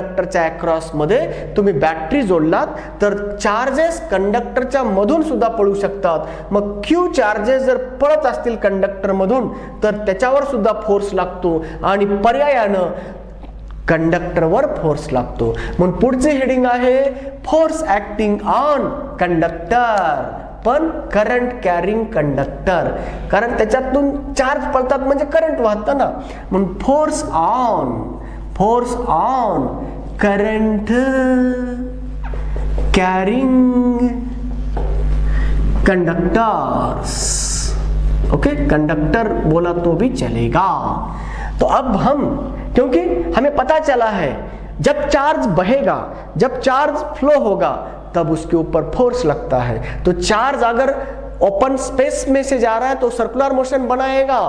कंडक्टरच्या across मध्ये तुम्ही battery जोडलात तर चार्जेस कंडक्टरच्या मधून सुद्धा पळू शकतात. मग क्यू चार्जेस जर पळत असतील कंडक्टर मधून तर त्याच्यावर सुद्धा फोर्स लागतो आणि पर्यायानं कंडक्टरवर फोर्स लागतो. म्हणून पुढचे हेडिंग आहे फोर्स ऍक्टिंग ऑन कंडक्टर, पण करंट कॅरिंग कंडक्टर, कारण त्याच्यातून चार्ज पळतात म्हणजे करंट वाहतं ना. म्हणून force on current carrying conductors. Okay, conductor बोला तो भी चलेगा. तो अब हम, क्योंकि हमें पता चला है जब चार्ज बहेगा, जब चार्ज फ्लो होगा तब उसके ऊपर फोर्स लगता है. तो चार्ज अगर ओपन स्पेस में से जा रहा है तो सर्कुलर मोशन बनाएगा,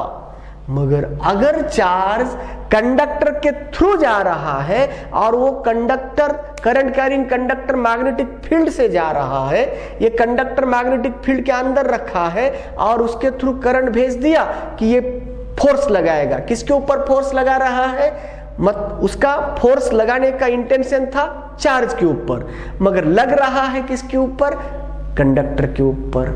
मगर अगर चार्ज कंडक्टर के थ्रू जा रहा है और वो conductor current carrying conductor magnetic field से जा रहा है, ये कंडक्टर मैग्नेटिक फील्ड के अंदर रखा है और उसके थ्रू करंट भेज दिया कि ये फोर्स लगाएगा. किसके ऊपर फोर्स लगा रहा है? उसका फोर्स लगाने का इंटेंशन था चार्ज के ऊपर, मगर लग रहा है किसके ऊपर? कंडक्टर के ऊपर.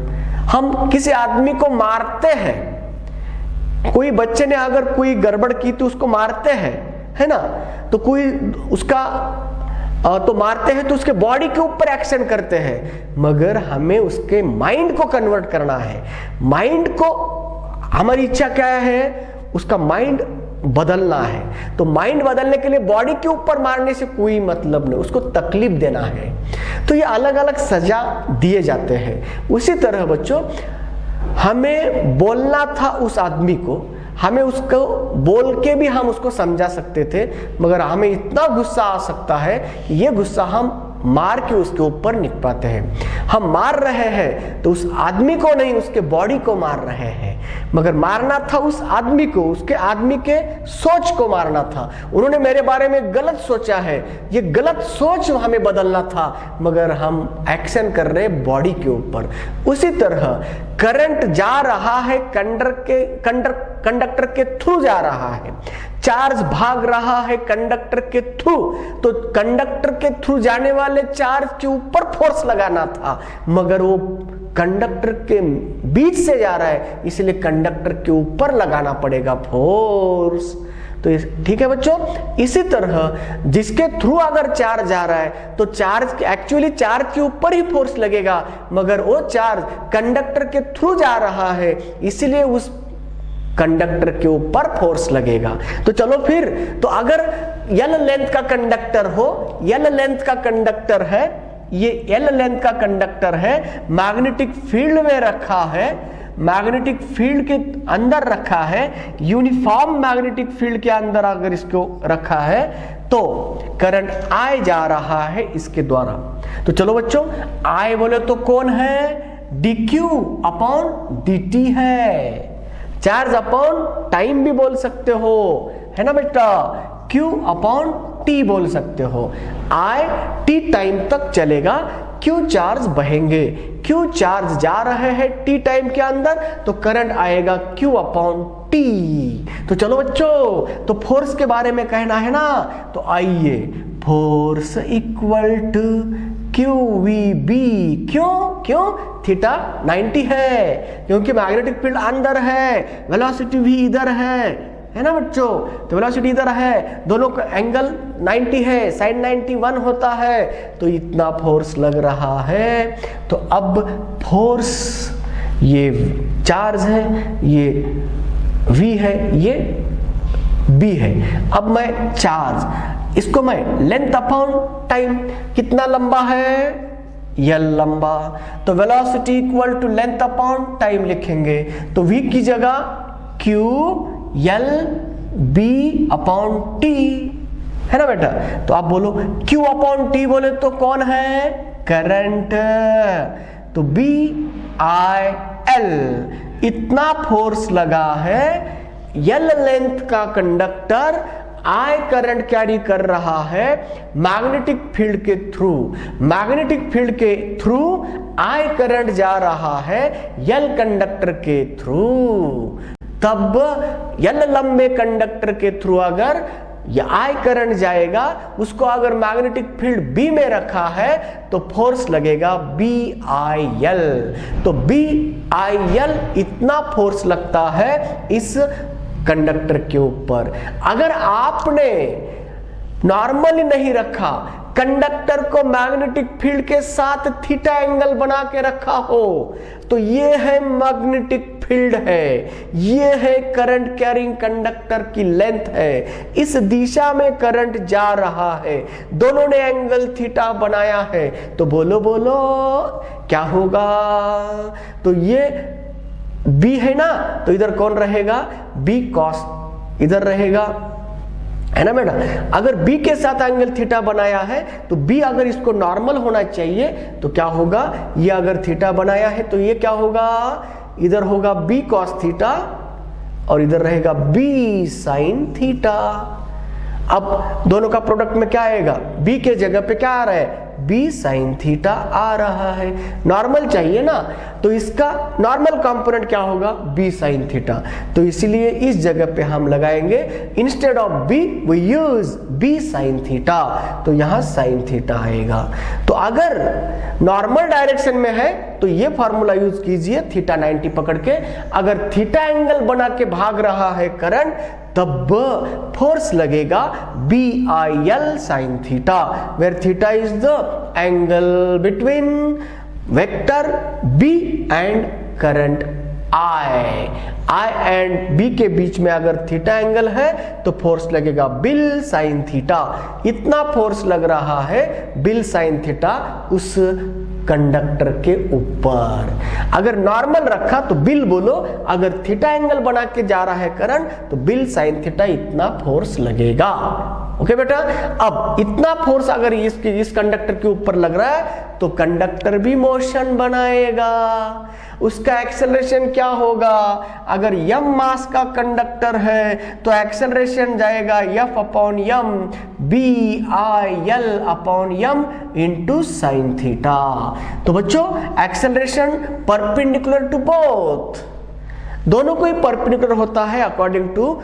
हम किसी आदमी को मारते हैं, कोई बच्चे ने अगर कोई गड़बड़ की तो उसको मारते हैं, है ना, तो कोई उसका तो मारते हैं तो उसके बॉडी के ऊपर एक्शन करते हैं, मगर हमें उसके माइंड को कन्वर्ट करना है. माइंड को, हमारी इच्छा क्या है? उसका माइंड बदलना है. तो माइंड बदलने के लिए बॉडी के ऊपर मारने से कोई मतलब नहीं, उसको तकलीफ देना है. तो ये अलग अलग सजा दिए जाते हैं. उसी तरह बच्चों, हमें बोलना था उस आदमी को, हमें उसको बोल के भी हम उसको समझा सकते थे, मगर हमें इतना गुस्सा आ सकता है कि ये गुस्सा हम मार के उसके ऊपर निपटाते हैं. हम मार रहे हैं तो उस आदमी को नहीं, उसके बॉडी को मार रहे हैं, मगर मारना था उस आदमी को, उसके आदमी के सोच को मारना था. उन्होंने मेरे बारे में गलत सोचा है, ये गलत सोच हमें बदलना था, मगर हम एक्शन कर रहे बॉडी के ऊपर. उसी तरह करंट जा रहा है कंडक्टर के थ्रू जा रहा है, चार्ज भाग रहा है कंडक्टर के थ्रू, तो कंडक्टर के थ्रू जाने वाले चार्ज के ऊपर फोर्स लगाना था, मगर वो कंडक्टर के बीच से जा रहा है, इसलिए कंडक्टर के ऊपर लगाना पड़ेगा फोर्स. तो ठीक है बच्चों. इसी तरह जिसके थ्रू अगर चार्ज जा रहा है तो चार्ज एक्चुअली चार्ज के ऊपर ही फोर्स लगेगा, मगर वो चार्ज कंडक्टर के थ्रू जा रहा है, इसलिए उस कंडक्टर के ऊपर फोर्स लगेगा. तो चलो फिर, तो अगर एल लेंथ का कंडक्टर हो, एल लेंथ का कंडक्टर है, ये एल लेंथ का कंडक्टर है, मैग्नेटिक फील्ड में रखा है, मैग्नेटिक फील्ड के अंदर रखा है, यूनिफॉर्म मैग्नेटिक फील्ड के अंदर अगर इसको रखा है तो करंट I जा रहा है इसके द्वारा. तो चलो बच्चों, I बोले तो कौन है? dq अपॉन dt है. चार्ज अपॉन टाइम भी बोल सकते हो, है ना बेटा. q अपॉन t बोल सकते हो. I t टाइम तक चलेगा, q चार्ज बहेंगे. q चार्ज जा रहे हैं t टाइम के अंदर, तो करंट आएगा q अपॉन t. तो चलो बच्चों, तो फोर्स के बारे में कहना है ना, तो आइए, फोर्स इक्वल टू QVB. क्यों? थीटा 90 है, क्योंकि मैग्नेटिक फील्ड अंदर है, वेलोसिटी भी इधर है ना बच्चों. तो वेलोसिटी इधर है, दोनों का एंगल 90 है, sin 90 1 होता है, तो इतना फोर्स लग रहा है. तो अब फोर्स, ये चार्ज है, ये V है, ये B है. अब मैं चार्ज, इसको मैं लेंथ अपॉन टाइम, कितना लंबा है? L लंबा, तो velocity equal to length upon time लिखेंगे. तो V की जगह Q L B upon T, है ना बेटा. तो आप बोलो Q अपॉन T बोले तो कौन है? करंट. तो B I L, इतना फोर्स लगा है. L लेंथ का कंडक्टर I करंट कैरी कर रहा है मैग्नेटिक फील्ड के थ्रू, मैग्नेटिक फील्ड के थ्रू I करंट जा रहा है L कंडक्टर के थ्रू. तब L लंबे कंडक्टर के थ्रू अगर या I करंट जाएगा, उसको अगर मैग्नेटिक फील्ड B में रखा है तो फोर्स लगेगा BIL। तो BIL इतना फोर्स लगता है इस कंडक्टर के ऊपर। अगर आपने नॉर्मली नहीं रखा, कंडक्टर को मैग्नेटिक फील्ड के साथ थीटा एंगल बना के रखा हो, तो ये है मैग्नेटिक फील्ड है, ये है करंट कैरिंग कंडक्टर की लेंथ है, इस दिशा में करंट जा रहा है, दोनों ने एंगल थीटा बनाया है। तो बोलो बोलो क्या होगा? तो ये B है ना, तो इधर कौन रहेगा? B cos इधर रहेगा, है ना बेटा। अगर B के साथ एंगल थीटा बनाया है तो B अगर इसको नॉर्मल होना चाहिए तो क्या होगा? ये अगर थीटा बनाया है तो ये क्या होगा? इधर होगा B cos थीटा और इधर रहेगा B sin थीटा। अब दोनों का प्रोडक्ट में क्या आएगा? B के जगह पे क्या आ रहा है? B sin थीटा आ रहा है। नॉर्मल चाहिए ना, तो इसका नॉर्मल कंपोनेंट क्या होगा? B sin theta. तो इसीलिए इस जगह पे हम लगाएंगे, instead of B we use B sin theta, तो यहां sin थीटा आएगा। तो अगर नॉर्मल डायरेक्शन में है तो ये फॉर्मूला यूज कीजिए, थीटा 90 पकड़ के। अगर थीटा एंगल बना के भाग रहा है करंट, तब फोर्स लगेगा BIL sin theta, where theta is the angle between vector B and current I and B के बीच में अगर थीटा एंगल है तो फोर्स लगेगा बिल साइन थीटा। इतना फोर्स लग रहा है बिल साइन थीटा उस कंडक्टर के ऊपर। अगर नॉर्मल रखा तो बिल बोलो, अगर थीटा एंगल बना के जा रहा है करंट तो बिल साइन थीटा इतना फोर्स लगेगा। ओके बेटा, अब इतना फोर्स अगर इस कंडक्टर के ऊपर लग रहा है तो कंडक्टर भी मोशन बनाएगा। उसका एक्सेलरेशन क्या होगा? अगर m मास का कंडक्टर है तो एक्सेलरेशन जाएगा F upon m BIL upon m into sine theta. तो बच्चों एक्सेलरेशन परपेंडिकुलर टू बोथ, दोनों को ही परपेंडिकुलर होता है according to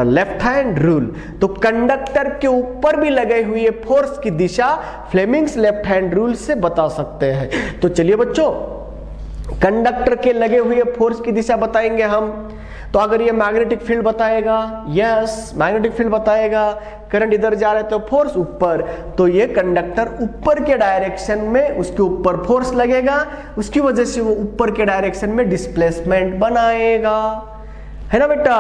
left hand rule. तो कंडक्टर के ऊपर भी लगे हुए फोर्स की दिशा फ्लेमिंग्स लेफ्ट हैंड रूल से बता सकते हैं। तो चलिए बच्चों, कंडक्टर के लगे हुए फोर्स की दिशा बताएंगे हम। तो अगर ये मैग्नेटिक फील्ड बताएगा, यस मैग्नेटिक फील्ड बताएगा, करंट इधर जा रहा है तो फोर्स ऊपर, तो ये कंडक्टर ऊपर के डायरेक्शन में उसके ऊपर फोर्स लगेगा, उसकी वजह से वो ऊपर के डायरेक्शन में डिस्प्लेसमेंट बनाएगा, है ना बेटा।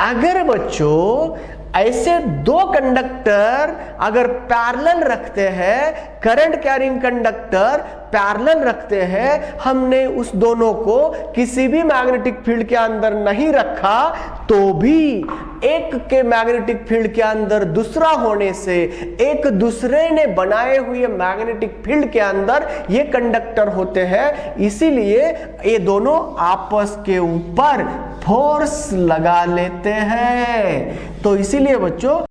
अगर बच्चों ऐसे दो कंडक्टर अगर पैरेलल रखते हैं, करंट कैरिंग कंडक्टर पैरेलल रखते हैं, हमने उस दोनों को किसी भी मैग्नेटिक फील्ड के अंदर नहीं रखा, तो भी एक के मैग्नेटिक फील्ड के अंदर दूसरा होने से एक दूसरे ने बनाए हुए मैग्नेटिक फील्ड के अंदर ये कंडक्टर होते हैं, इसीलिए ये दोनों आपस के ऊपर फोर्स लगा लेते हैं। तो इसीलिए बच्चों